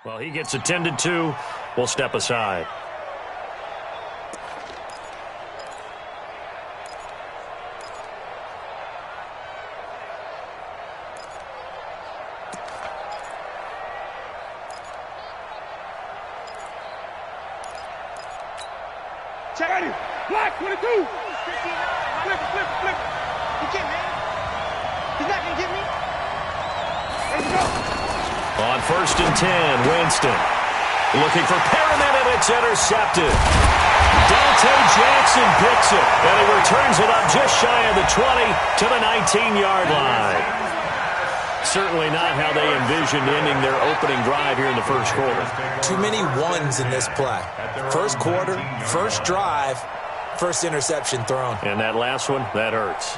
Well, he gets attended to. We'll step aside. Check it. Black 22. Flip. He can't, man. He's not going to get me. There you go. On 1st and 10, Winston. Looking for Perriman, and it's intercepted. Dante Jackson picks it, and he returns it up just shy of the 20 to the 19-yard line. Certainly not how they envisioned ending their opening drive here in the first quarter. Too many ones in this play. First quarter, first drive, first interception thrown. And that last one, that hurts.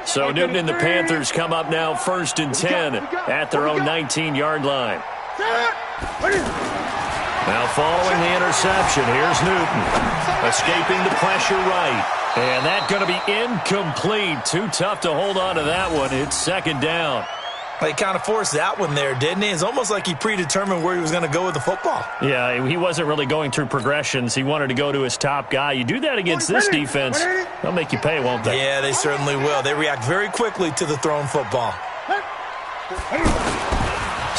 So Newton and the Panthers come up now 1st and 10 at their own 19-yard line. Now following the interception, here's Newton. Escaping the pressure right. And that's going to be incomplete. Too tough to hold on to that one. It's 2nd down. He kind of forced that one there, didn't he? It's almost like he predetermined where he was going to go with the football. Yeah, he wasn't really going through progressions. He wanted to go to his top guy. You do that against this defense, they'll make you pay, won't they? Yeah, they certainly will. They react very quickly to the thrown football.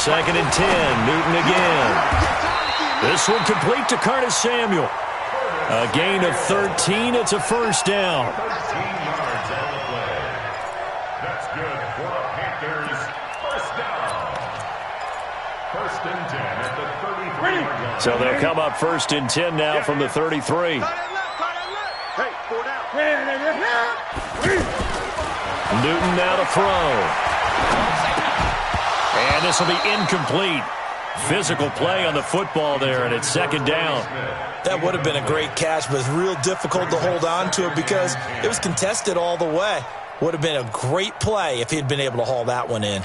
2nd and 10, Newton again. This one complete to Curtis Samuel. A gain of 13. It's a 1st down. 13 yards on the play. That's good for the Panthers. 1st down. 1st and 10 at the 33-yard line. So they'll come up 1st and 10 now from the 33. Hey, 4 down. Newton now to throw. And this will be incomplete. Physical play on the football there, and it's 2nd down. That would have been a great catch, but it's real difficult to hold on to it because it was contested all the way. Would have been a great play if he'd been able to haul that one in.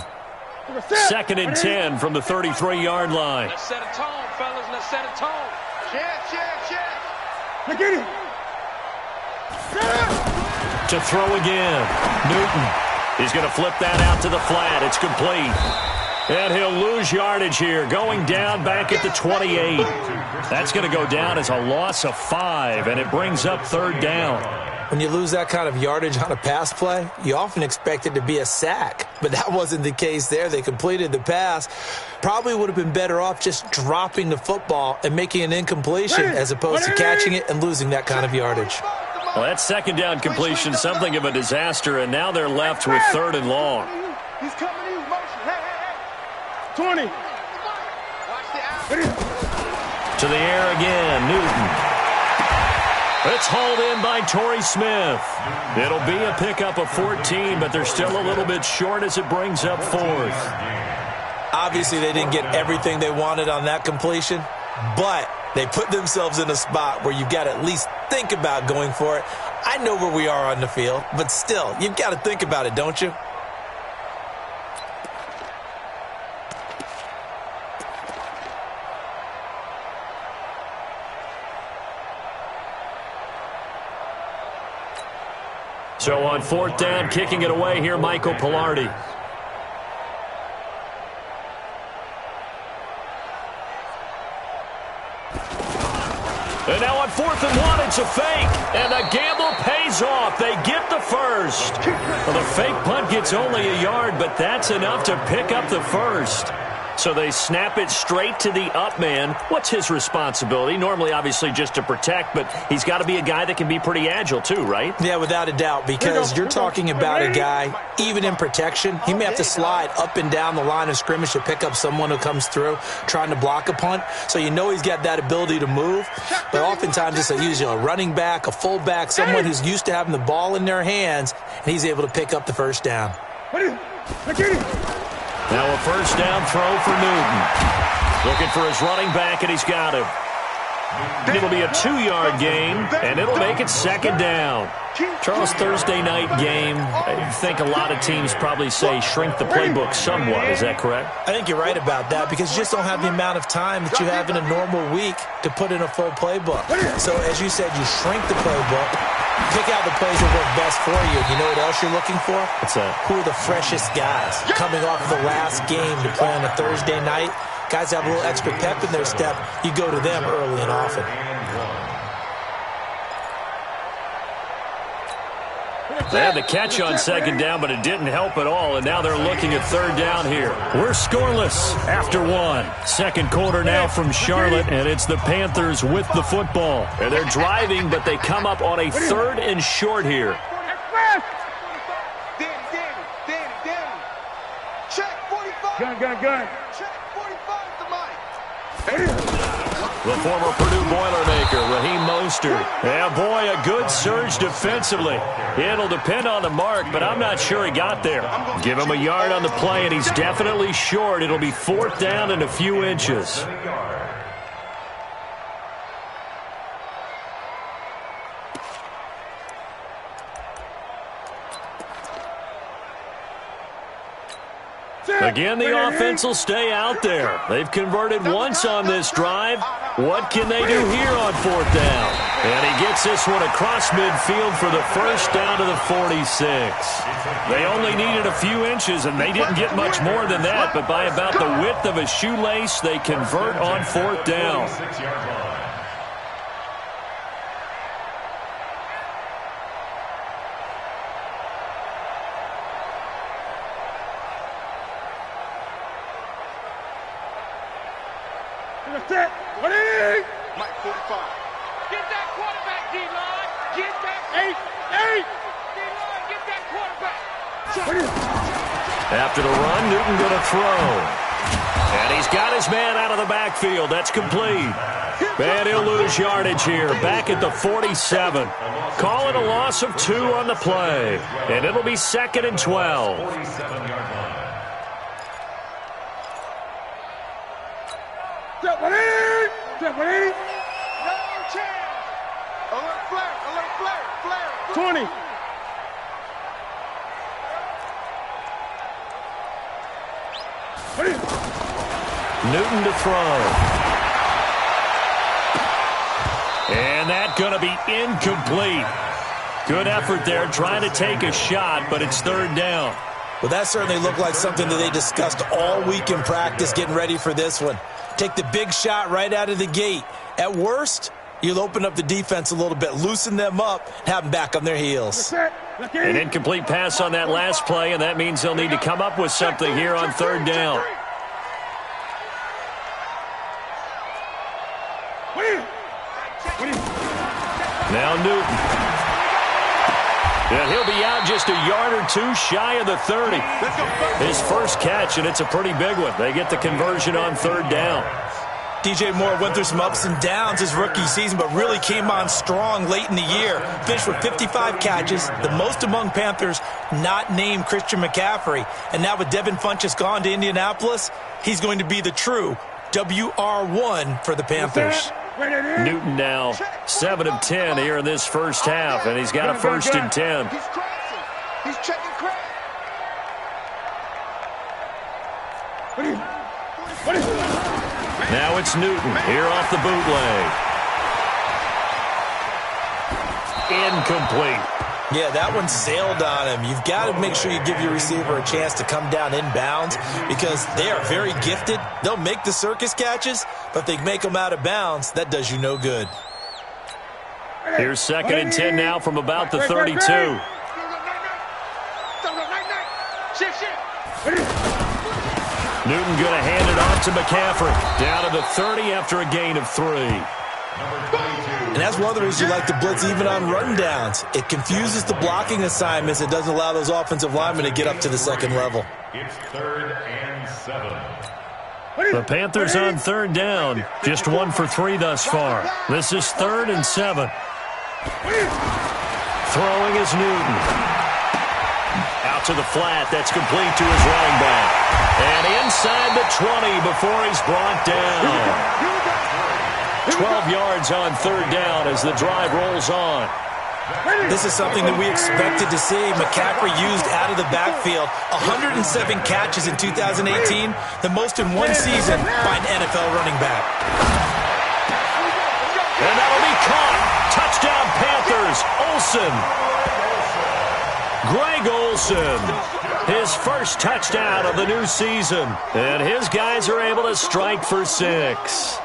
2nd and 10 from the 33-yard line. Let's set a tone, fellas. Let's set a tone. Check. Look at it. To throw again. Newton. He's going to flip that out to the flat. It's complete. And he'll lose yardage here, going down back at the 28. That's going to go down as a loss of 5, and it brings up 3rd down. When you lose that kind of yardage on a pass play, you often expect it to be a sack. But that wasn't the case there. They completed the pass. Probably would have been better off just dropping the football and making an incompletion as opposed to catching it and losing that kind of yardage. Well, that 2nd down completion, something of a disaster, and now they're left with 3rd and long. He's coming in motion. Hey. 20. To the air again, Newton. It's hauled in by Torrey Smith. It'll be a pickup of 14, but they're still a little bit short as it brings up 4th. Obviously, they didn't get everything they wanted on that completion, but they put themselves in a spot where you've got to at least think about going for it. I know where we are on the field, but still, you've got to think about it, don't you? So on 4th down, kicking it away here, Michael Pilardi. And now on 4th and 1, it's a fake. And the gamble pays off. They get the first. Well, the fake punt gets only a yard, but that's enough to pick up the first. So they snap it straight to the up man. What's his responsibility? Normally, obviously, just to protect, but he's got to be a guy that can be pretty agile too, right? Yeah, without a doubt, because you're talking about a guy, even in protection, he may have to slide up and down the line of scrimmage to pick up someone who comes through trying to block a punt. So you know he's got that ability to move, but oftentimes it's usually a running back, a fullback, someone who's used to having the ball in their hands, and he's able to pick up the first down. Now a 1st down throw for Newton. Looking for his running back, and he's got him. It'll be a 2-yard gain, and it'll make it second down. Charles, Thursday night game, I think a lot of teams probably say shrink the playbook somewhat. Is that correct? I think you're right about that because you just don't have the amount of time that you have in a normal week to put in a full playbook. So, as you said, you shrink the playbook, pick out the plays that work best for you. You know what else you're looking for? What's that? Who are the freshest guys coming off the last game to play on a Thursday night? Guys have a little extra pep in their step. You go to them early and often. They had the catch on second down, but it didn't help at all, and now they're looking at third down here. We're scoreless after one. Second quarter now from Charlotte, and it's the Panthers with the football. And they're driving, but they come up on a 3rd and short here. Danny. Check 45. Gun. Check 45 at the mic. The former Purdue Boilermaker, Raheem Mostert. Yeah, boy, a good surge defensively. It'll depend on the mark, but I'm not sure he got there. Give him a yard on the play, and he's definitely short. It'll be 4th down and a few inches. Again, the offense will stay out there. They've converted once on this drive. What can they do here on 4th down? And he gets this one across midfield for the first down to the 46. They only needed a few inches, and they didn't get much more than that. But by about the width of a shoelace, they convert on 4th down. Mike 45. Get that quarterback, D-line. Get that. 8. D-line, get that quarterback. After the run, Newton going to throw. And he's got his man out of the backfield. That's complete. And he'll lose yardage here. Back at the 47. Call it a loss of 2 on the play. And it'll be 2nd and 12. 47-yard line. No chance. Alert flare. 20. Newton to throw. And that's going to be incomplete. Good effort there trying to take a shot, but it's 3rd down. Well, that certainly looked like something that they discussed all week in practice getting ready for this one. Take the big shot right out of the gate. At worst, you'll open up the defense a little bit, loosen them up, have them back on their heels. An incomplete pass on that last play, and that means they'll need to come up with something here on 3rd down. Now Newton. And he'll be out just a yard or 2 shy of the 30. His first catch, and it's a pretty big one. They get the conversion on 3rd down. DJ Moore went through some ups and downs his rookie season, but really came on strong late in the year. Finished with 55 catches, the most among Panthers not named Christian McCaffrey. And now with Devin Funchess gone to Indianapolis, he's going to be the true WR1 for the Panthers. Newton now 7 of 10 here in this first half, and he's got a 1st and 10. He's crossing. He's checking crack. Now it's Newton here off the bootleg. Incomplete. Yeah, that one sailed on him. You've got to make sure you give your receiver a chance to come down inbounds because they are very gifted. They'll make the circus catches, but if they make them out of bounds, that does you no good. Here's 2nd and 10 now from about the 32. Newton going to hand it off to McCaffrey. Down to the 30 after a gain of 3. And that's one of the reasons you like to blitz even on rundowns. It confuses the blocking assignments. It doesn't allow those offensive linemen to get up to the 2nd level. It's 3rd and 7. The Panthers on 3rd down. Just 1 for 3 thus far. This is 3rd and 7. Throwing is Newton. Out to the flat. That's complete to his running back. And inside the 20 before he's brought down. 12 yards on third down as the drive rolls on. This is something that we expected to see. McCaffrey used out of the backfield. 107 catches in 2018, the most in one season by an NFL running back. And that'll be caught. Touchdown Panthers. Olsen. Greg Olsen. His first touchdown of the new season. And his guys are able to strike for 6.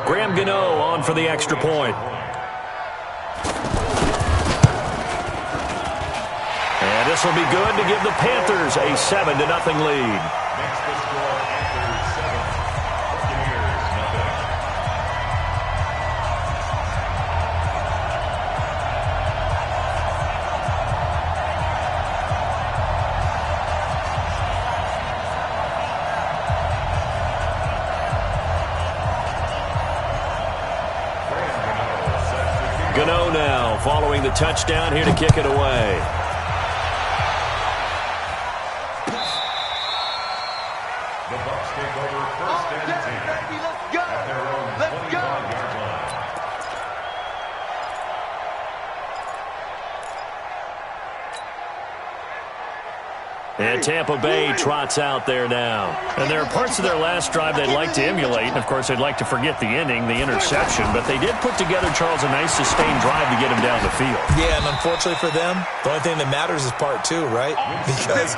Graham Gano on for the extra point. And this will be good to give the Panthers a 7-0 lead. Makes the score Panthers 7, Buccaneers 0. Gano now following the touchdown here to kick it away. The Bucs take over first and 10 Baby, let's go. at their own Let's go. 25-yard line. And Tampa Bay trots out there now. And there are parts of their last drive they'd like to emulate. And, of course, they'd like to forget the inning, the interception. But they did put together, Charles, a nice sustained drive to get him down the field. Yeah, and unfortunately for them, the only thing that matters is part 2, right? Because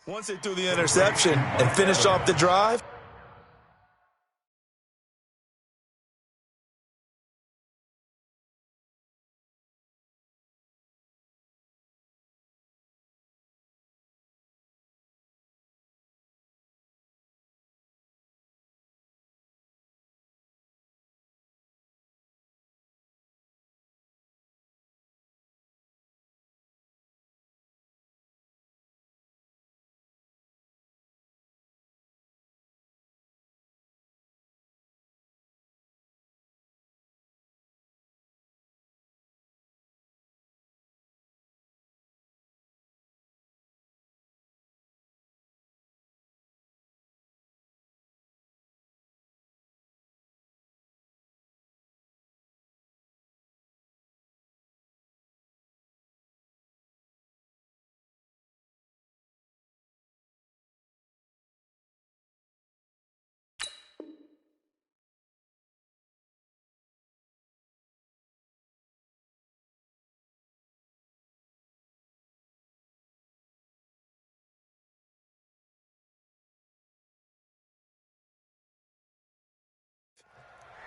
once they threw the interception and finished off the drive,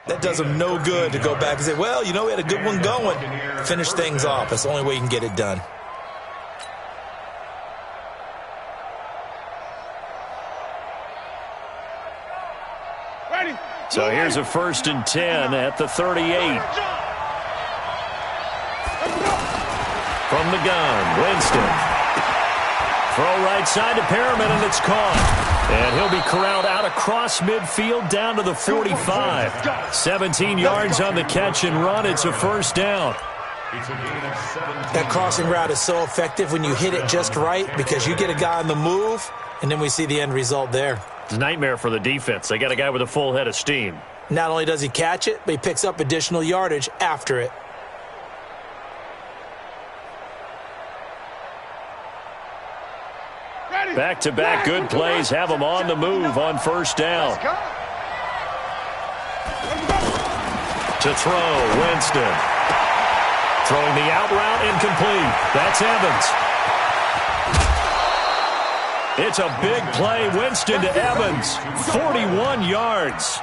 that does them no good to go back and say, well, you know, we had a good one going. Finish things off. That's the only way you can get it done. Ready. So here's a 1st and 10 at the 38. From the gun, Winston. Throw right side to Perriman, and it's caught. And he'll be corralled out across midfield down to the 45. 17 yards on the catch and run. It's a 1st down. It's a gain of 17. That crossing route is so effective when you hit it just right because you get a guy on the move, and then we see the end result there. It's a nightmare for the defense. They got a guy with a full head of steam. Not only does he catch it, but he picks up additional yardage after it. Ready. Back-to-back good plays have them on the move on first down. To throw, Winston. Throwing the out route incomplete. That's Evans. It's a big play. Winston to Evans. 41 yards.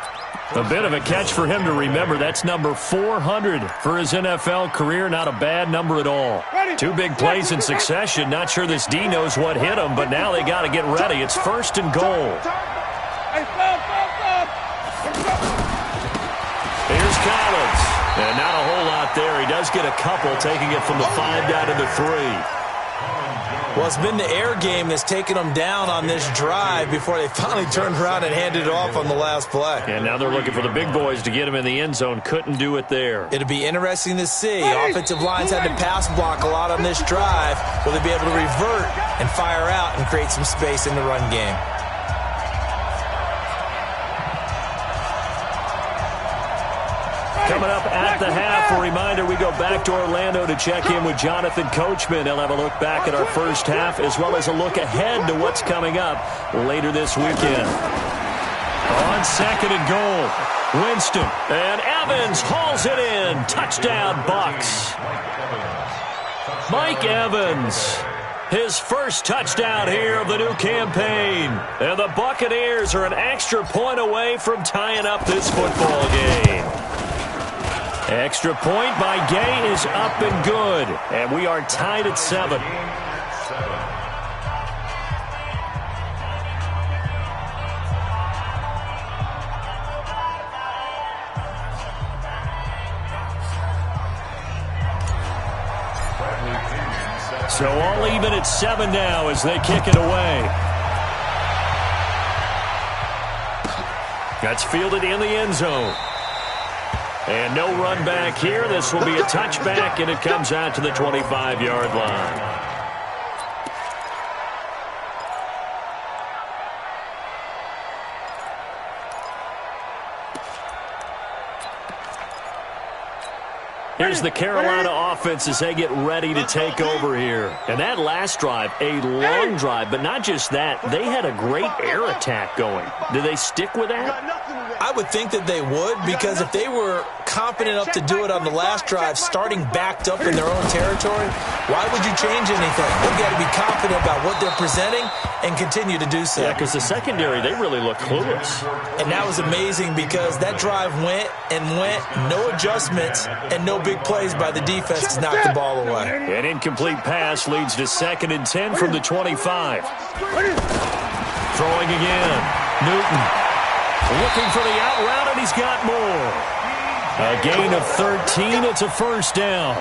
A bit of a catch for him to remember. That's number 400 for his NFL career. Not a bad number at all. 2 big plays in succession. Not sure this D knows what hit him, but now they got to get ready. It's first and goal. Here's Collins. And not a whole lot there. He does get a couple, taking it from the 5 down to the 3. Well, it's been the air game that's taken them down on this drive before they finally turned around and handed it off on the last play. And now they're looking for the big boys to get him in the end zone. Couldn't do it there. It'll be interesting to see. Offensive lines had to pass block a lot on this drive. Will they be able to revert and fire out and create some space in the run game? Coming up at the half, a reminder, we go back to Orlando to check in with Jonathan Coachman. He'll have a look back at our first half as well as a look ahead to what's coming up later this weekend. On second and goal, Winston. And Evans hauls it in. Touchdown, Bucs. Mike Evans. His first touchdown here of the new campaign. And the Buccaneers are an extra point away from tying up this football game. Extra point by Gay is up and good. And we are tied at 7. So all even at 7 now as they kick it away. That's fielded in the end zone. And no run back here. This will be a touchback, and it comes out to the 25-yard line. Here's the Carolina offense as they get ready to take over here. And that last drive, a long drive, but not just that. They had a great air attack going. Do they stick with that? I would think that they would, because if they were confident enough to do it on the last drive, starting backed up in their own territory, why would you change anything? They've got to be confident about what they're presenting and continue to do so. Yeah, because the secondary, they really look clueless. And that was amazing because that drive went and went, no adjustments, and no big plays by the defense to knock the ball away. An incomplete pass leads to 2nd and 10 from the 25. Throwing again. Newton looking for the out route, and he's got more. A gain of 13. It's a first down.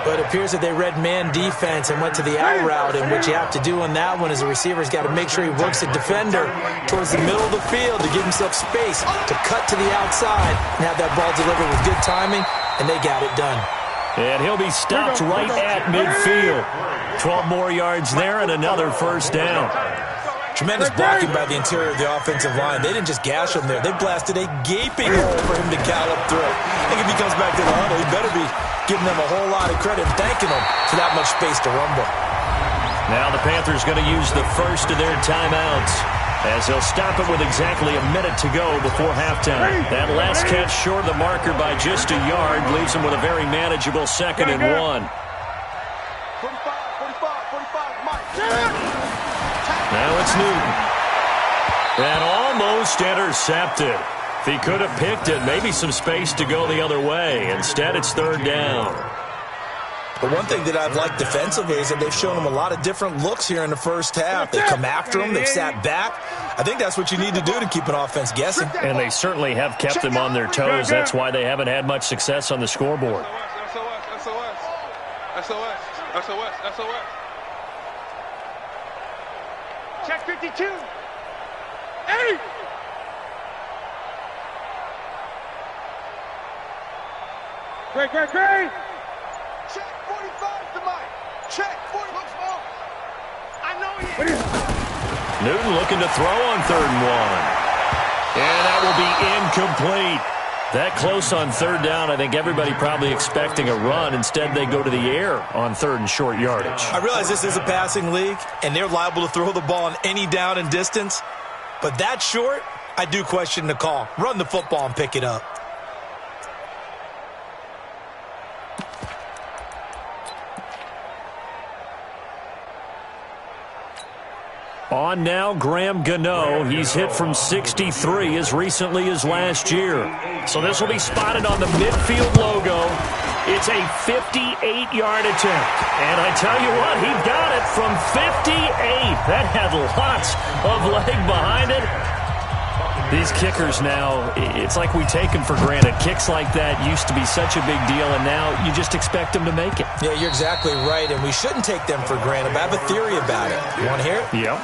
But it appears that they read man defense and went to the out route, and what you have to do on that one is the receiver's got to make sure he works the defender towards the middle of the field to give himself space to cut to the outside and have that ball delivered with good timing, and they got it done. And he'll be stopped right at midfield. 12 more yards there and another first down. Tremendous blocking by the interior of the offensive line. They didn't just gash him there. They blasted a gaping hole for him to gallop through. I think if he comes back to the huddle, he better be giving them a whole lot of credit and thanking them for that much space to rumble. Now the Panthers going to use the first of their timeouts as they'll stop it with exactly a minute to go before halftime. That last catch short of the marker by just a yard leaves them with a very manageable 2nd and 1. 45, Mike. Now it's Newton. And almost intercepted. If he could have picked it, maybe some space to go the other way. Instead, it's 3rd down. But one thing that I've liked defensively is that they've shown them a lot of different looks here in the first half. They come after them. They've sat back. I think that's what you need to do to keep an offense guessing. And they certainly have kept them on their toes. That's why they haven't had much success on the scoreboard. SOS. Check 52. 8. Great. Check 45 to Mike. Check 40. Looks off. I know he is. Newton looking to throw on 3rd and 1. And that will be incomplete. That close on third down, I think everybody probably expecting a run. Instead, they go to the air on third and short yardage. I realize this is a passing league, and they're liable to throw the ball on any down and distance. But that short, I do question the call. Run the football and pick it up. On now, Graham Gano. He's hit from 63 as recently as last year. So this will be spotted on the midfield logo. It's a 58-yard attempt. And I tell you what, he got it from 58. That had lots of leg behind it. These kickers now, it's like we take them for granted. Kicks like that used to be such a big deal, and now you just expect them to make it. Yeah, you're exactly right, and we shouldn't take them for granted. But I have a theory about it. You want to hear it? Yep.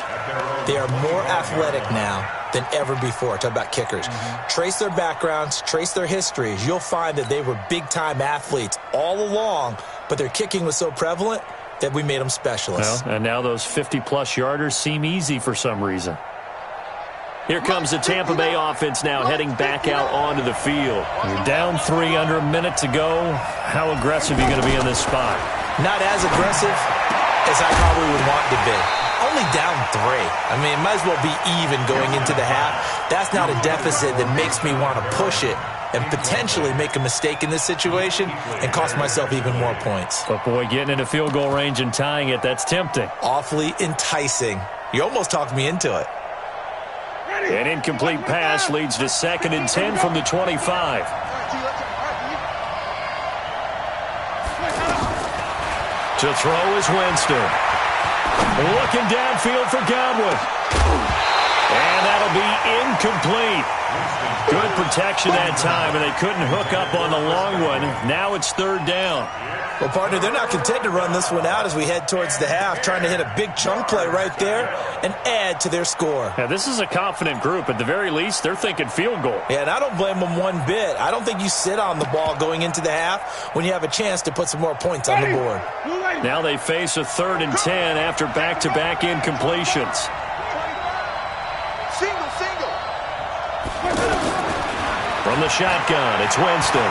They are more athletic now than ever before. Talk about kickers. Trace their backgrounds, trace their histories. You'll find that they were big-time athletes all along, but their kicking was so prevalent that we made them specialists. Well, and now those 50-plus yarders seem easy for some reason. Here comes the Tampa Bay offense now heading back out onto the field. You're down 3 under a minute to go. How aggressive are you going to be in this spot? Not as aggressive as I probably would want to be. Only down 3. I mean, it might as well be even going into the half. That's not a deficit that makes me want to push it and potentially make a mistake in this situation and cost myself even more points. But, boy, getting into field goal range and tying it, that's tempting. Awfully enticing. You almost talked me into it. An incomplete pass leads to 2nd and 10 from the 25. To throw is Winston. Looking downfield for Godwin. And that'll be incomplete. Good protection that time, and they couldn't hook up on the long one. Now it's 3rd down. Well, partner, they're not content to run this one out as we head towards the half, trying to hit a big chunk play right there and add to their score. Now, this is a confident group. At the very least, they're thinking field goal. Yeah, and I don't blame them one bit. I don't think you sit on the ball going into the half when you have a chance to put some more points on the board. Now they face a 3rd and 10 after back-to-back incompletions. Single. From the shotgun, it's Winston.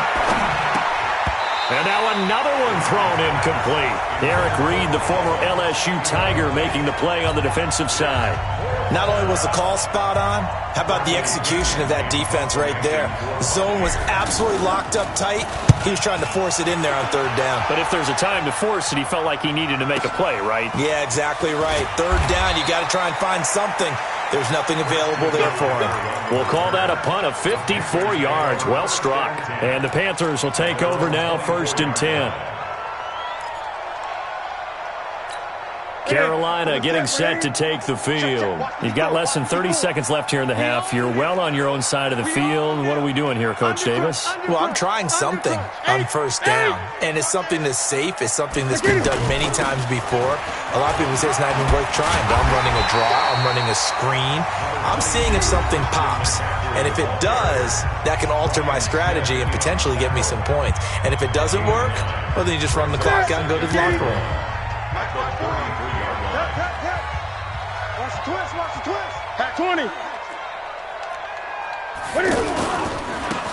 And now another one thrown incomplete. Eric Reed, the former LSU Tiger, making the play on the defensive side. Not only was the call spot on, how about the execution of that defense right there? The zone was absolutely locked up tight. He was trying to force it in there on 3rd down. But if there's a time to force it, he felt like he needed to make a play, right? Yeah, exactly right. 3rd down, you got to try and find something. There's nothing available there for him. We'll call that a punt of 54 yards. Well struck. And the Panthers will take over now, 1st and 10. Carolina getting set to take the field. You've got less than 30 seconds left here in the half. You're well on your own side of the field. What are we doing here, Coach Davis? Well, I'm trying something on 1st down. And it's something that's safe. It's something that's been done many times before. A lot of people say it's not even worth trying. But I'm running a draw. I'm running a screen. I'm seeing if something pops. And if it does, that can alter my strategy and potentially get me some points. And if it doesn't work, well, then you just run the clock out and go to the locker room. Watch the twist. At 20.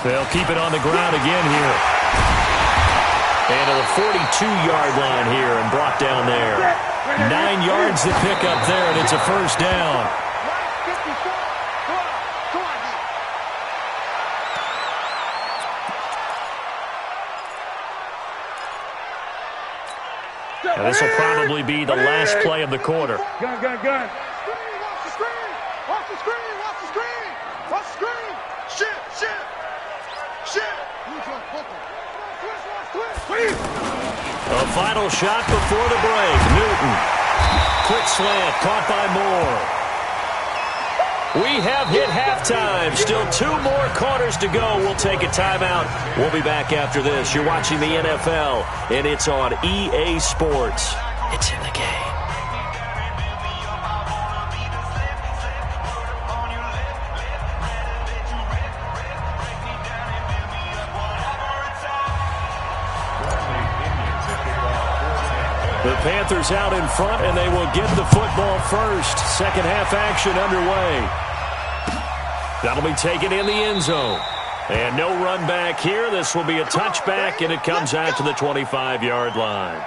They'll keep it on the ground again here. And to the 42-yard line here and brought down there. 9 yards to pick up there, and it's a 1st down. Now this will probably be the last play of the quarter. Gun. Watch the screen. Watch the screen. Shit. A final shot before the break. Newton. Quick slant caught by Moore. We have hit halftime. Still 2 more quarters to go. We'll take a timeout. We'll be back after this. You're watching the NFL, and it's on EA Sports. It's in the game. The Panthers out in front, and they will get the football first. Second half action underway. That'll be taken in the end zone. And no run back here. This will be a touchback, and it comes out to the 25-yard line.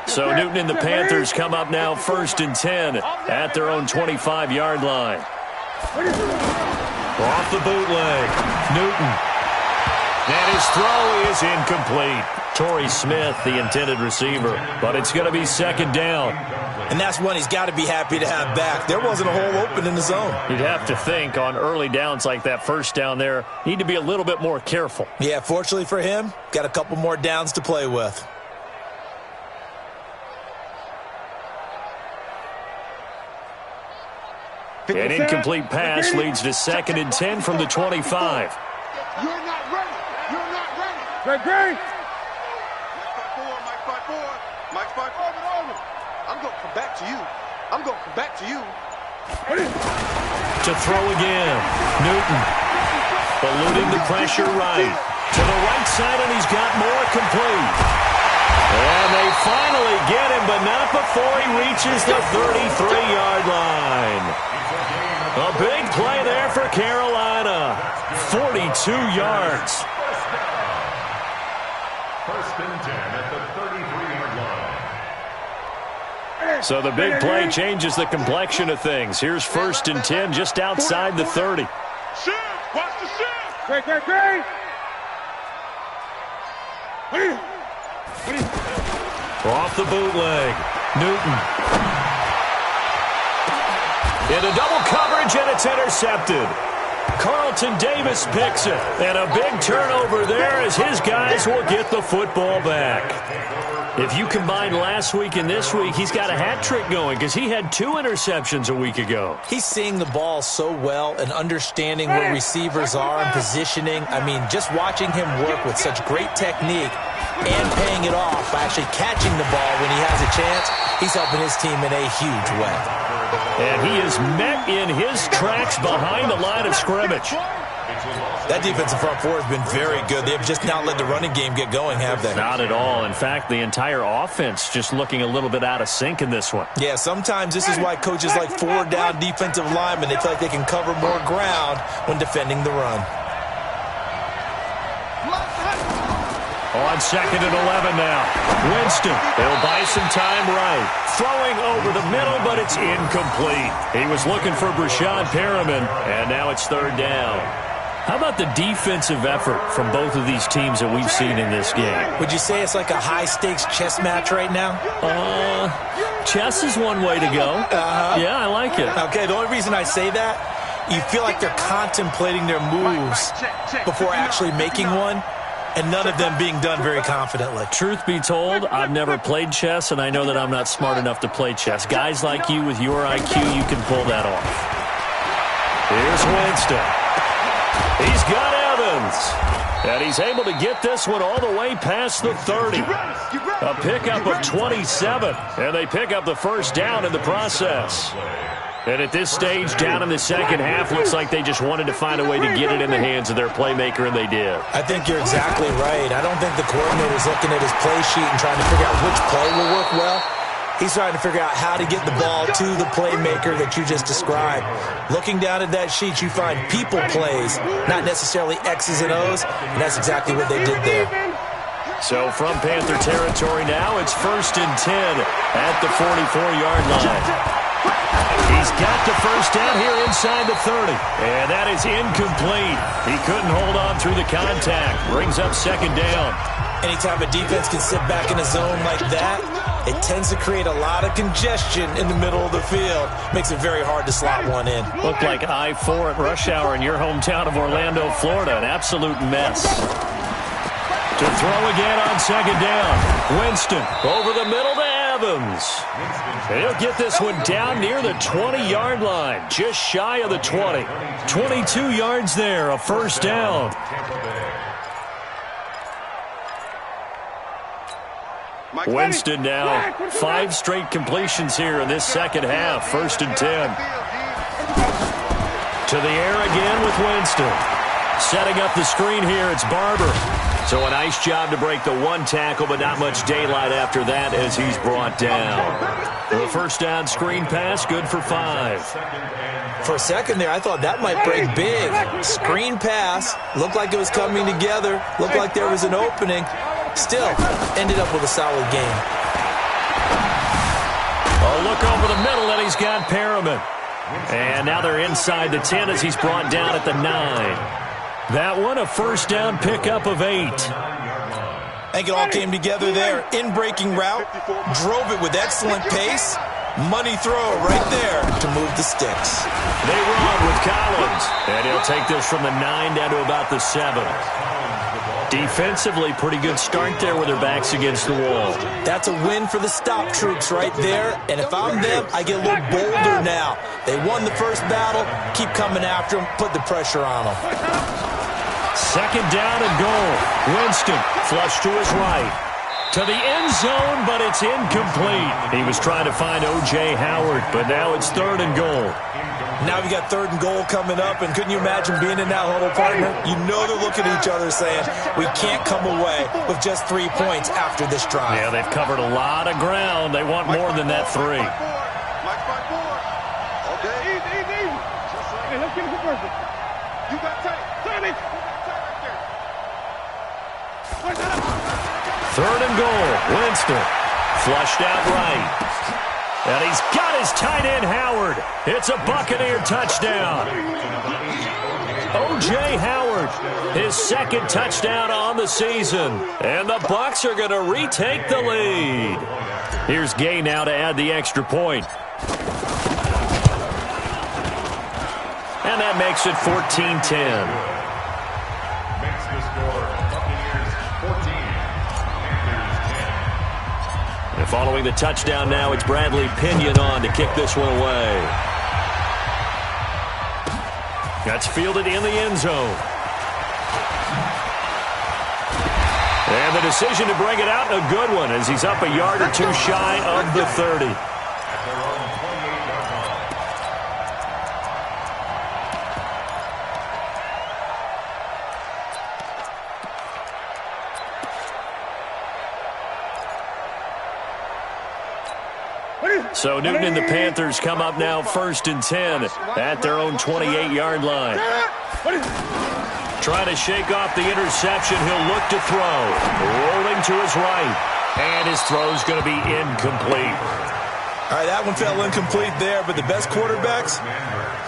So Newton and the Panthers come up now 1st and 10 at their own 25-yard line. Off the bootleg, Newton. And his throw is incomplete. Torrey Smith, the intended receiver, but it's going to be 2nd down. And that's one he's got to be happy to have back. There wasn't a hole open in the zone. You'd have to think on early downs like that, 1st down there, need to be a little bit more careful. Yeah, fortunately for him, got a couple more downs to play with. An incomplete pass leads to 2nd and 10 from the 25. You're not ready. You're not ready. Great. Mike 5-4. Mike 5-4. I'm going to come back to you. I'm going to come back to you. To throw again. Newton. Eluding the pressure right. To the right side, and he's got more complete. And they finally get him, but not before he reaches the 33-yard line. A big play there for Carolina. 42 yards. 1st and 10 at the 33-yard line. So the big play changes the complexion of things. Here's 1st and 10 just outside the 30. Shift. Watch the shift. Great. Off the bootleg. Newton. Into double coverage, and it's intercepted. Carlton Davis picks it. And a big turnover there as his guys will get the football back. If you combine last week and this week, he's got a hat trick going because he had 2 interceptions a week ago. He's seeing the ball so well and understanding where receivers are and positioning. I mean, just watching him work with such great technique and paying it off by actually catching the ball when he has a chance, he's helping his team in a huge way. And he is met in his tracks behind the line of scrimmage. That defensive front four has been very good. They've just not let the running game get going, have they? Not at all. In fact, the entire offense just looking a little bit out of sync in this one. Yeah, sometimes this is why coaches like 4-down defensive linemen, they feel like they can cover more ground when defending the run. On 2nd and 11 now. Winston, he'll buy some time right. Throwing over the middle, but it's incomplete. He was looking for Brashad Perriman, and now it's 3rd down. How about the defensive effort from both of these teams that we've seen in this game? Would you say it's like a high-stakes chess match right now? Chess is one way to go. Yeah, I like it. Okay, the only reason I say that, you feel like they're contemplating their moves before actually making one, and none of them being done very confidently. Truth be told, I've never played chess, and I know that I'm not smart enough to play chess. Guys like you with your IQ, you can pull that off. Here's Winston. He's got Evans. And he's able to get this one all the way past the 30. A pickup of 27. And they pick up the 1st down in the process. And at this stage, down in the second half, looks like they just wanted to find a way to get it in the hands of their playmaker, and they did. I think you're exactly right. I don't think the coordinator's looking at his play sheet and trying to figure out which play will work well. He's trying to figure out how to get the ball to the playmaker that you just described. Looking down at that sheet, you find people plays, not necessarily X's and O's, and that's exactly what they did there. So from Panther territory now, it's 1st and 10 at the 44-yard line. He's got the 1st down here inside the 30. And that is incomplete. He couldn't hold on through the contact. Brings up 2nd down. Anytime a defense can sit back in a zone like that, it tends to create a lot of congestion in the middle of the field. Makes it very hard to slot one in. Looked like I-4 at rush hour in your hometown of Orlando, Florida. An absolute mess. To throw again on 2nd down. Winston over the middle to Evans. And he'll get this one down near the 20-yard line, just shy of the 20. 22 yards there, a 1st down. Winston now 5 straight completions here in this second half. 1st and 10. To the air again with Winston. Setting up the screen here, it's Barber. So a nice job to break the one tackle, but not much daylight after that as he's brought down. The first down screen pass, good for 5. For a second there, I thought that might break big. Screen pass, looked like it was coming together, looked like there was an opening. Still, ended up with a solid game. A look over the middle, and he's got Perriman. And now they're inside the 10 as he's brought down at the 9. That one, a first down pickup of 8. I think it all came together there. In-breaking route, drove it with excellent pace. Money throw right there to move the sticks. They run with Collins, and he'll take this from the 9 down to about the 7. Defensively, pretty good start there with their backs against the wall. That's a win for the stop troops right there, and if I'm them, I get a little bolder now. They won the first battle, keep coming after them, put the pressure on them. Second down and goal. Winston flushed to his right. To the end zone, but it's incomplete. He was trying to find O.J. Howard, but now it's 3rd and goal. Now we got 3rd and goal coming up, and couldn't you imagine being in that huddle, partner? You know they're looking at each other saying, we can't come away with just 3 points after this drive. Yeah, they've covered a lot of ground. They want more than that 3. Okay, easy. Hey, let's get it first. You got tape. 3rd and goal. Winston flushed out right. And he's got his tight end, Howard. It's a Buccaneer touchdown. O.J. Howard, his 2nd touchdown on the season. And the Bucs are going to retake the lead. Here's Gay now to add the extra point. And that makes it 14-10. Makes the score Buccaneers 14. And following the touchdown now, it's Bradley Pinion on to kick this one away. That's fielded in the end zone. And the decision to bring it out, a good one, as he's up a yard or 2 shy of the 30. So Newton and the Panthers come up now 1st and 10 at their own 28-yard line. Trying to shake off the interception. He'll look to throw. Rolling to his right. And his throw's going to be incomplete. All right, that one fell incomplete there, but the best quarterbacks,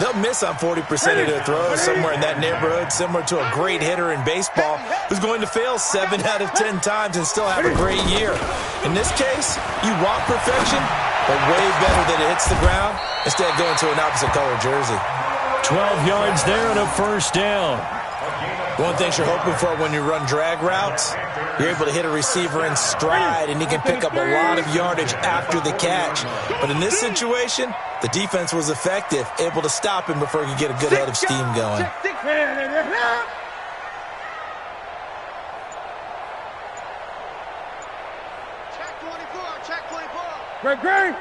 they'll miss on 40% of their throws, somewhere in that neighborhood, similar to a great hitter in baseball who's going to fail 7 out of 10 times and still have a great year. In this case, you want perfection, but way better that it hits the ground instead of going to an opposite color jersey. 12 yards there and a first down. One thing you're hoping for when you run drag routes, you're able to hit a receiver in stride, and he can pick up a lot of yardage after the catch. But in this situation, the defense was effective, able to stop him before he could get a good head of steam going. Check 24. Great.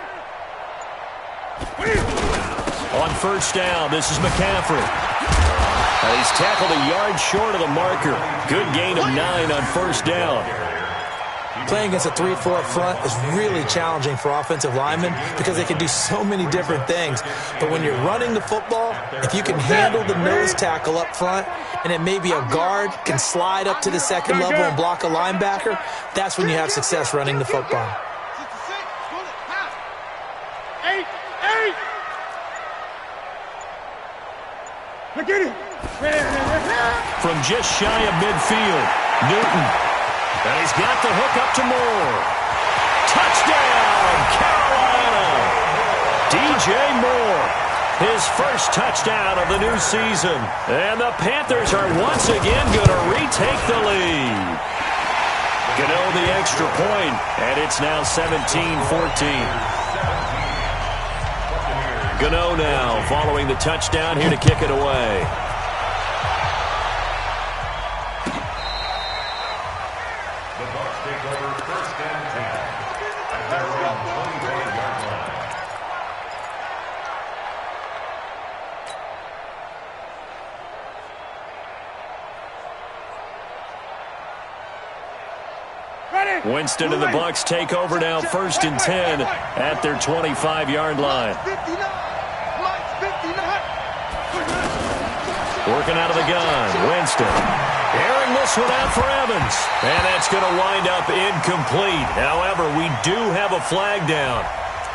On first down, this is McCaffrey. And he's tackled a yard short of the marker. Good gain of 9 on first down. Playing against a 3-4 front is really challenging for offensive linemen because they can do so many different things. But when you're running the football, if you can handle the nose tackle up front, and then maybe a guard can slide up to the second level and block a linebacker, that's when you have success running the football. 8. Look at it. From just shy of midfield, Newton. And he's got the hook up to Moore. Touchdown, Carolina! DJ Moore, his first touchdown of the new season. And the Panthers are once again going to retake the lead. Gano the extra point, and it's now 17-14. Gano now following the touchdown here to kick it away. Winston and the Bucs take over now, 1st and 10 at their 25-yard line. Working out of the gun, Winston. Airing this one out for Evans. And that's going to wind up incomplete. However, we do have a flag down.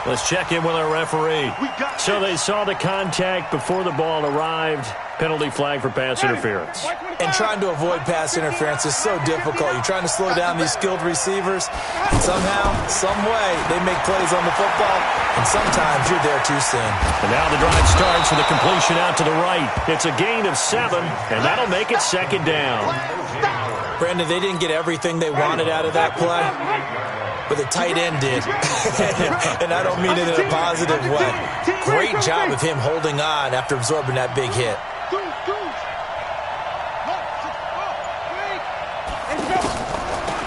Let's check in with our referee. So they saw the contact before the ball arrived. Penalty flag for pass interference. And trying to avoid pass interference is so difficult. You're trying to slow down these skilled receivers. And somehow, some way, they make plays on the football. And sometimes you're there too soon. And now the drive starts with a completion out to the right. It's a gain of 7, and that'll make it 2nd down. Brandon, they didn't get everything they wanted out of that play, but the tight end did. And I don't mean it in a positive way. Great job of him holding on after absorbing that big hit.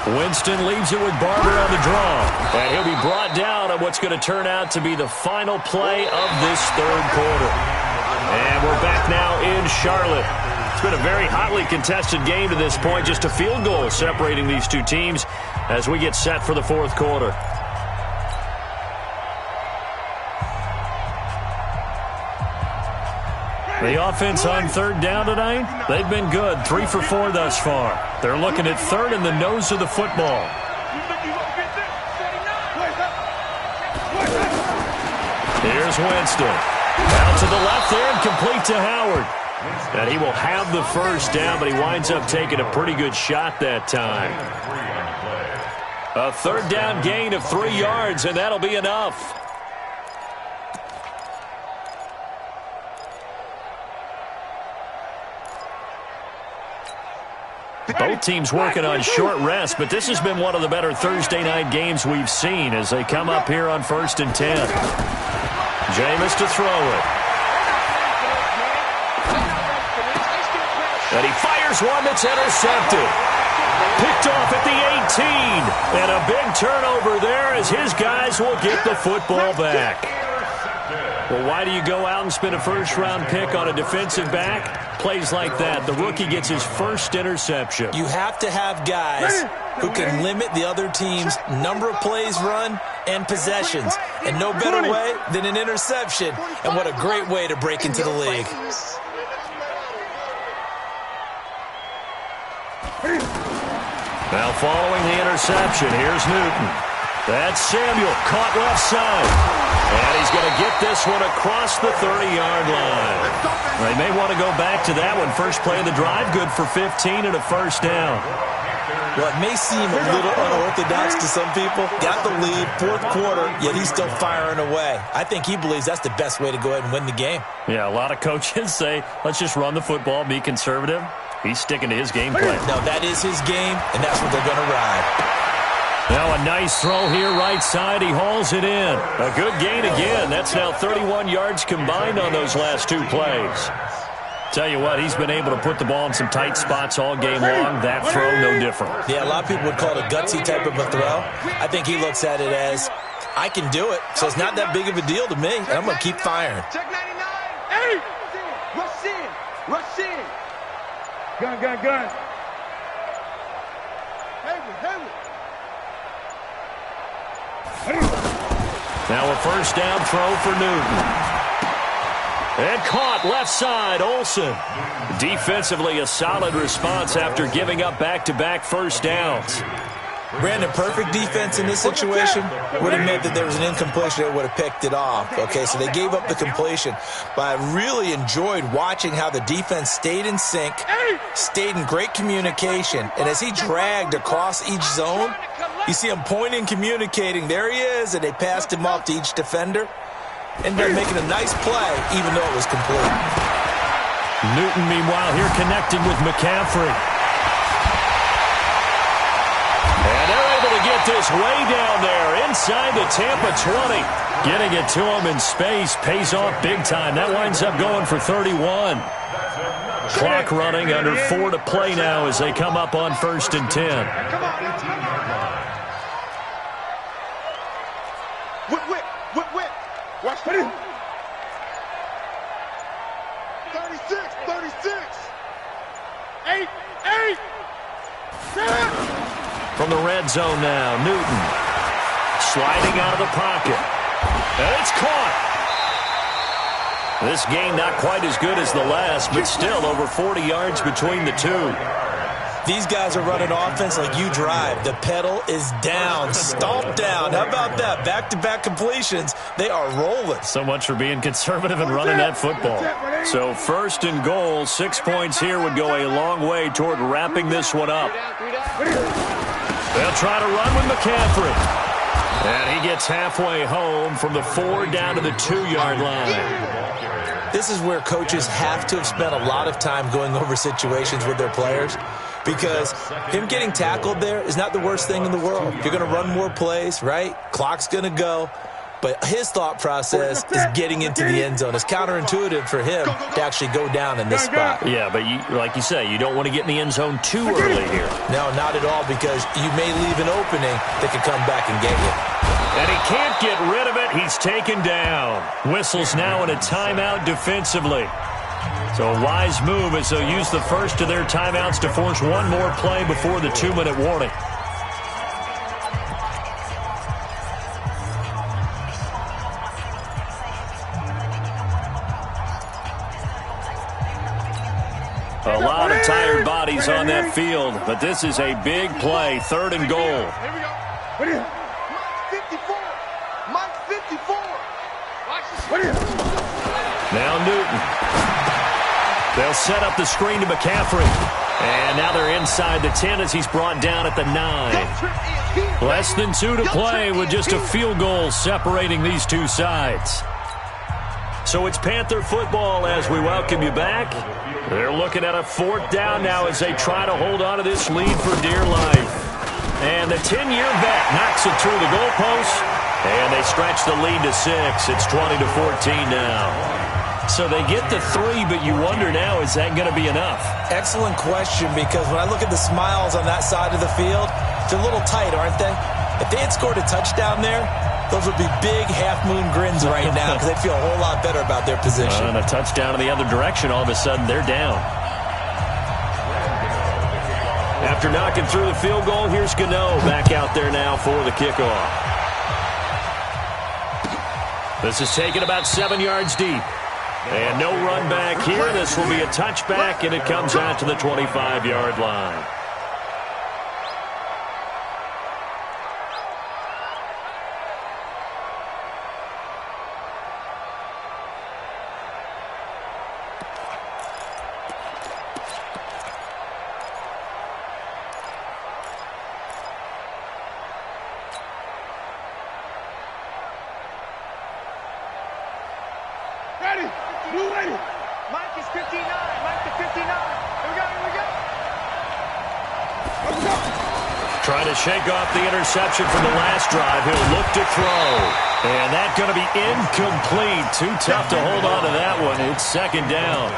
Winston leaves it with Barber on the draw. And he'll be brought down on what's going to turn out to be the final play of this 3rd quarter. And we're back now in Charlotte. It's been a very hotly contested game to this point. Just a field goal separating these two teams as we get set for the 4th quarter. The offense on 3rd down tonight, they've been good. 3 for 4 thus far. They're looking at 3rd in the nose of the football. Here's Winston. Out to the left there and complete to Howard. And he will have the 1st down, but he winds up taking a pretty good shot that time. A 3rd down gain of 3 yards, and that'll be enough. Both teams working on short rest, but this has been one of the better Thursday night games we've seen as they come up here on 1st and 10. Jameis to throw it. And he fires one that's intercepted. Picked off at the 18. And a big turnover there as his guys will get the football back. Well, why do you go out and spend a 1st-round pick on a defensive back? Plays like that. The rookie gets his 1st interception. You have to have guys who can limit the other team's number of plays run and possessions. And no better way than an interception. And what a great way to break into the league. Now following the interception, here's Newton. That's Samuel, caught left side. And he's going to get this one across the 30-yard line. They may want to go back to that one. First play of the drive, good for 15 and a 1st down. Well, it may seem a little unorthodox to some people. Got the lead, 4th quarter, yet he's still firing away. I think he believes that's the best way to go ahead and win the game. Yeah, a lot of coaches say, let's just run the football, be conservative. He's sticking to his game plan. No, that is his game, and that's what they're going to ride. Now a nice throw here right side. He hauls it in. A good gain again. That's now 31 yards combined on those last 2 plays. Tell you what, he's been able to put the ball in some tight spots all game long. That throw, no different. Yeah, a lot of people would call it a gutsy type of a throw. I think he looks at it as, I can do it, so it's not that big of a deal to me, and I'm going to keep firing. Check 99. Hey! Rush in. Rush in. Gun. Now a 1st down throw for Newton. And caught left side, Olsen. Defensively, a solid response after giving up back-to-back 1st downs. Brandon, perfect defense in this situation would have meant that there was an incompletion that would have picked it off. Okay, so they gave up the completion. But I really enjoyed watching how the defense stayed in sync, stayed in great communication. And as he dragged across each zone, you see him pointing, communicating. There he is, and they passed him off to each defender. Ended up making a nice play, even though it was complete. Newton, meanwhile, here connecting with McCaffrey. And they're able to get this way down there inside the Tampa 20. Getting it to him in space pays off big time. That winds up going for 31. Clock running, under 4 to play now as they come up on 1st and 10. Whip. Watch for it. 36. 8. 7. From the red zone now, Newton. Sliding out of the pocket. And it's caught. This game not quite as good as the last, but still over 40 yards between the two. These guys are running offense like you drive. The pedal is down, stomped down. How about that? Back-to-back completions. They are rolling. So much for being conservative and running that football. So 1st and goal, 6 points here would go a long way toward wrapping this one up. They'll try to run with McCaffrey. And he gets halfway home from the 4 down to the 2-yard line. This is where coaches have to have spent a lot of time going over situations with their players, because him getting tackled there is not the worst thing in the world. You're going to run more plays, right? Clock's going to go. But his thought process is getting into the end zone. It's counterintuitive for him to actually go down in this spot. Yeah, but like you say, you don't want to get in the end zone too early here. No, not at all, because you may leave an opening that could come back and get you. And he can't get rid of it. He's taken down. Whistles now in a timeout defensively. So a wise move as they'll use the first of their timeouts to force one more play before the 2-minute warning. A lot of tired bodies on that field, but this is a big play, 3rd and goal. Here we go. What is it? Mike 54. Watch this. What is it? Now Newton. They'll set up the screen to McCaffrey. And now they're inside the 10 as he's brought down at the 9. Less than 2 to play with just a field goal separating these two sides. So it's Panther football as we welcome you back. They're looking at a 4th down now as they try to hold on to this lead for dear life. And the 10-year vet knocks it through the goalpost. And they stretch the lead to 6. It's 20-14 now. So they get the 3, but you wonder now, is that going to be enough? Excellent question, because when I look at the smiles on that side of the field, they're a little tight, aren't they? If they had scored a touchdown there, those would be big half-moon grins right now because they'd feel a whole lot better about their position. And a touchdown in the other direction, all of a sudden they're down. After knocking through the field goal, here's Gano back out there now for the kickoff. This is taken about 7 yards deep. And no run back here. This will be a touchback, and it comes out to the 25-yard line. Ready. Blue ready. Mike is 59. Mike to 59. Here we go. Here we go. Let's go. Trying to shake off the interception from the last drive. He'll look to throw. And that's going to be incomplete. Too tough to hold on to that one. It's 2nd down.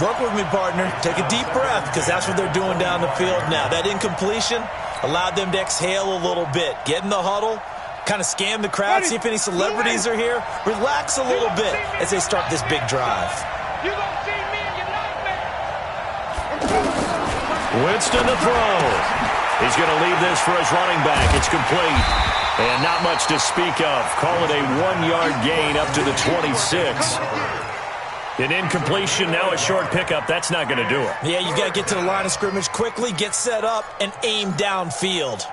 Work with me, partner. Take a deep breath, because that's what they're doing down the field now. That incompletion allowed them to exhale a little bit. Get in the huddle. Kind of scan the crowd, see if any celebrities are here. Relax a little bit as they start this big drive. You gonna see me in your nightmare. Winston to throw. He's going to leave this for his running back. It's complete. And not much to speak of. Call it a 1-yard gain up to the 26. An incompletion, now a short pickup. That's not going to do it. Yeah, you got to get to the line of scrimmage quickly, get set up, and aim downfield.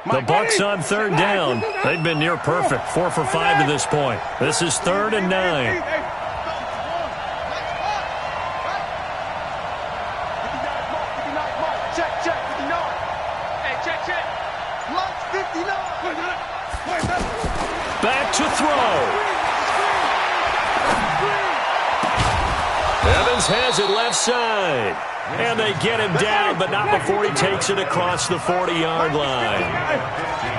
The Bucs on 3rd down. They've been near perfect. 4 for 5 to this point. This is 3rd and 9. Check, check, 59. Hey, check. Mike's 59. Back to throw. Evans has it left side. And they get him down, but not before he takes it across the 40-yard line.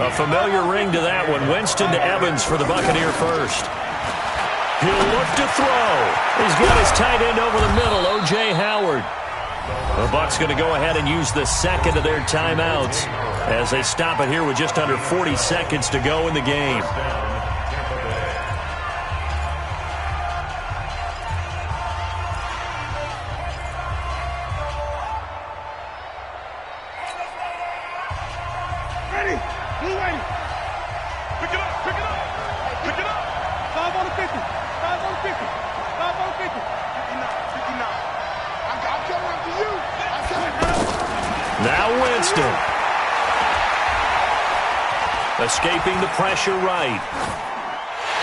A familiar ring to that one. Winston to Evans for the Buccaneer first. He'll look to throw. He's got his tight end over the middle, O.J. Howard. The Bucs going to go ahead and use the second of their timeouts as they stop it here with just under 40 seconds to go in the game. Ready. Blue ready. Pick it up. Pick it up. Pick it up. 5 on the 50. 5 on the 50. 5 on the 50. 59. 59. I'm coming after you. I'm coming. Now Winston. Escaping the pressure right.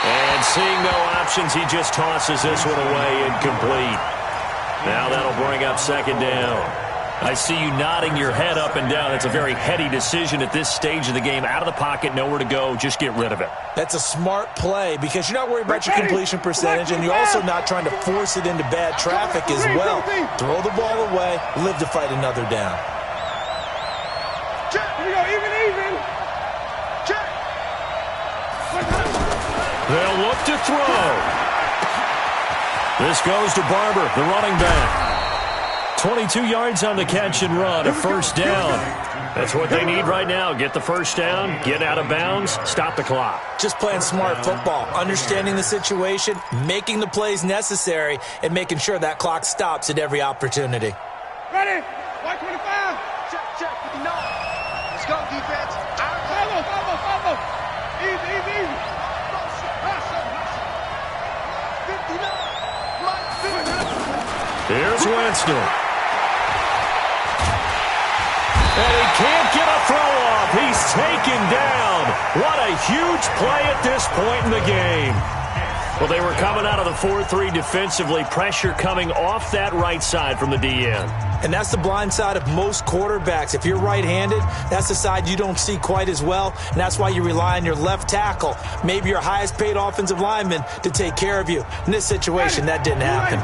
And seeing no options, he just tosses this one away incomplete. Now that'll bring up second down. I see you nodding your head up and down. That's a very heady decision at this stage of the game. Out of the pocket, nowhere to go. Just get rid of it. That's a smart play because you're not worried about your completion percentage, and you're also not trying to force it into bad traffic as well. Throw the ball away, live to fight another down. Check. Here we go. Even. Check. They'll look to throw. This goes to Barber, the running back. 22 yards on the catch and run, a first down. That's what they need right now. Get the first down, get out of bounds, stop the clock. Just playing smart football, understanding the situation, making the plays necessary, and making sure that clock stops at every opportunity. Ready. White 25. Check. 59. Let's go, defense. Follow. Easy. 59. Here's Winston. And he can't get a throw off. He's taken down. What a huge play at this point in the game. Well, they were coming out of the 4-3 defensively. Pressure coming off that right side from the DN. And that's the blind side of most quarterbacks. If you're right-handed, that's the side you don't see quite as well, and that's why you rely on your left tackle, maybe your highest-paid offensive lineman, to take care of you. In this situation, that didn't happen.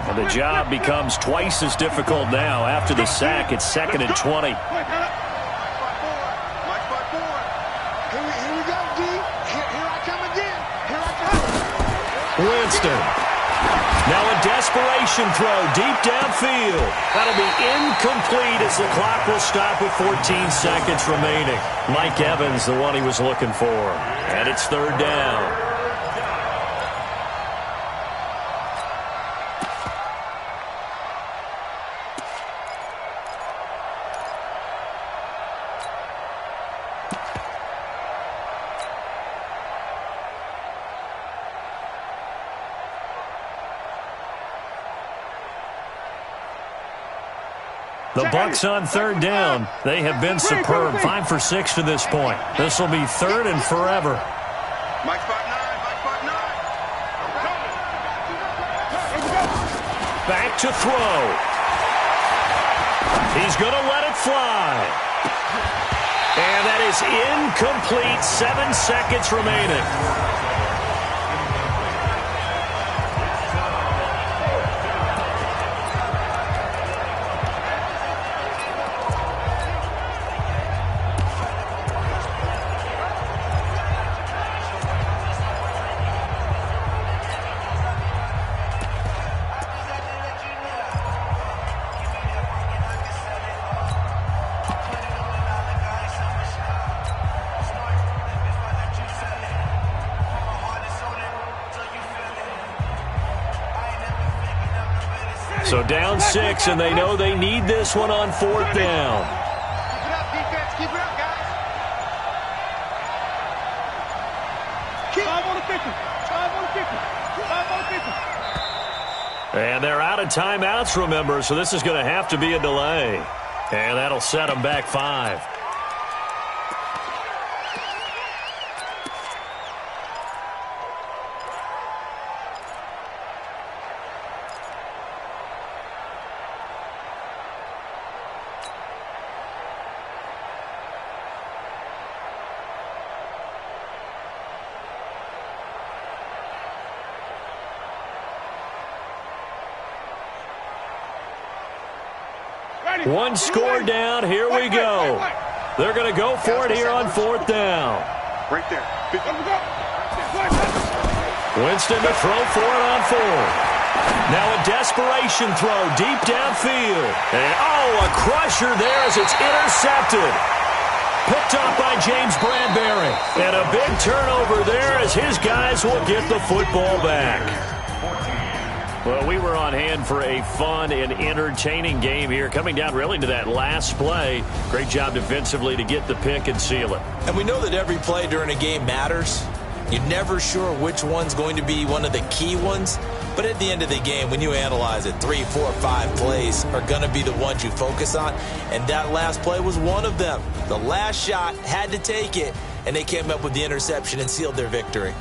And the job becomes twice as difficult now. After the sack, it's 2nd and 20. Here we go, D. Here I come again. Winston. Now a desperation throw deep downfield. That'll be incomplete as the clock will stop with 14 seconds remaining. Mike Evans, the one he was looking for. And it's 3rd down. The Bucs on 3rd down. They have been superb. 5 for 6 to this point. This will be 3rd and forever. Mike 5-9. Back to throw. He's going to let it fly. And that is incomplete. 7 seconds remaining. So down 6, and they know they need this one on 4th down. Keep it up, defense. Keep it up, guys. 5 on the 50. 5 on the 50. 5 on the 50. And they're out of timeouts, remember, so this is going to have to be a delay. And that'll set them back 5. One score down. Here we go. They're going to go for it here on 4th down. Right there. Winston to throw for it on 4th. Now a desperation throw deep downfield. And, a crusher there as it's intercepted. Picked up by James Bradbury. And a big turnover there as his guys will get the football back. Well, we were on hand for a fun and entertaining game here. Coming down really to that last play. Great job defensively to get the pick and seal it. And we know that every play during a game matters. You're never sure which one's going to be one of the key ones. But at the end of the game, when you analyze it, 3, 4, 5 plays are going to be the ones you focus on. And that last play was one of them. The last shot had to take it, and they came up with the interception and sealed their victory.